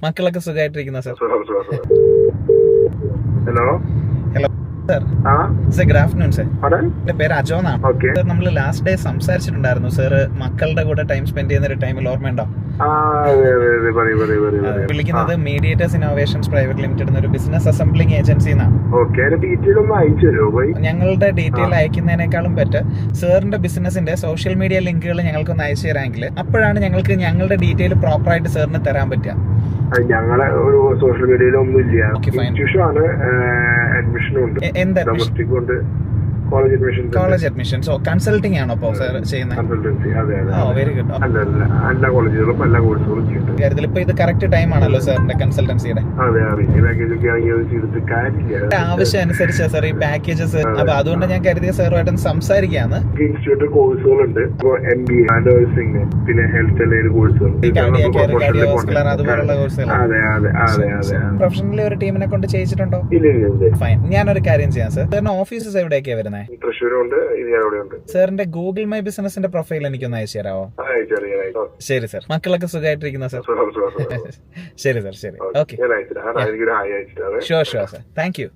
മക്കളൊക്കെ സുഖമായിട്ടിരിക്കുന്ന sir. Hello hello sir. Sir good afternoon sir. എന്റെ പേര് അജോ എന്നാണ്. സർ നമ്മൾ ലാസ്റ്റ് ഡേ സംസാരിച്ചിട്ടുണ്ടായിരുന്നു സർ, മക്കളുടെ കൂടെ ടൈം സ്പെൻഡ് ചെയ്യുന്ന ഒരു ടൈമിൽ ഓർമ്മയുണ്ടോ? വിളിക്കുന്നത് മീഡിയേറ്റേഴ്സ് ഇന്നോവേഷൻസ് പ്രൈവറ്റ് ലിമിറ്റഡ് എന്നൊരു ബിസിനസ് അസംബ്ലിംഗ് ഏജൻസി എന്നാണ്. ഞങ്ങളുടെ ഡീറ്റെയിൽ അയക്കുന്നതിനേക്കാളും ബെറ്റർ സാറിന്റെ ബിസിനസിന്റെ സോഷ്യൽ മീഡിയ ലിങ്കുകൾ ഞങ്ങൾക്കൊന്ന് അയച്ചു തരാമെങ്കിൽ അപ്പോഴാണ് ഞങ്ങൾക്ക് ഞങ്ങളുടെ ഡീറ്റെയിൽ പ്രോപ്പർ ആയിട്ട് സാറിന് തരാൻ പറ്റുക. ഞങ്ങളെ ഒരു സോഷ്യൽ മീഡിയയിലൊന്നും ഇല്ല. ഇൻസ്റ്റിറ്റ്യൂഷൻ ആണ്, അഡ്മിഷനും ഉണ്ട്, ഡൊമസ്റ്റിക് ഉണ്ട്, കോളേജ് അഡ്മിഷൻ. സോ കൺസൾട്ടിംഗ് ആണോ ഇപ്പോൾ സാർ ചെയ്യുന്നത്? കൺസൾട്ടൻസി. അതെ അതെ. Very good. എല്ലാ കോളേജുകളും എല്ലാ കോഴ്സുകളും ചെയ്യുന്നുണ്ട്. കാര്യത്തിൽ ഇപ്പൊ ഇത് കറക്റ്റ് ടൈം ആണല്ലോ സാറിന്റെ കൺസൾട്ടൻസിയുടെ? അതെ അതെ. ചെയ്തിട്ട് കാര്യമില്ല. ആവശ്യം അനുസരിച്ച് സാർ ഈ പാക്കേജസ്. അപ്പൊ അതുകൊണ്ട് ഞാൻ കരുതിയ സാറുമായിട്ട് സംസാരിക്കാന്ന്. ഇൻസ്റ്റിറ്റ്യൂട്ട് കോഴ്സുകളുണ്ട്, MBA, നഴ്സിംഗ്, പിന്നെ ഹെൽത്ത് റിലേറ്റഡ് കോഴ്സുകൾ, അതുപോലുള്ള കോഴ്സുകൾ. അതെ അതെ അതെ അതെ. പ്രൊഫഷണലി ഒരു ടീമിനെ കൊണ്ട് ചെയ്യിച്ചിട്ടുണ്ടോ? ഇല്ല. ഫൈൻ. ഞാനൊരു കാര്യം ചെയ്യാം സാർ. സാറിന്റെ ഓഫീസസ് എവിടെയൊക്കെയാ വരുന്നത്? തൃശ്ശൂരുണ്ട്, ഉണ്ട്. സാറിന്റെ ഗൂഗിൾ മൈ ബിസിനസിന്റെ പ്രൊഫൈൽ എനിക്കൊന്ന് അയച്ചു തരാമോ? ശരി സാർ. മക്കളൊക്കെ സുഖമായിട്ടിരിക്കുന്ന സാർ? ശരി സാർ. ശരി. Okay. Sure sir. Thank you.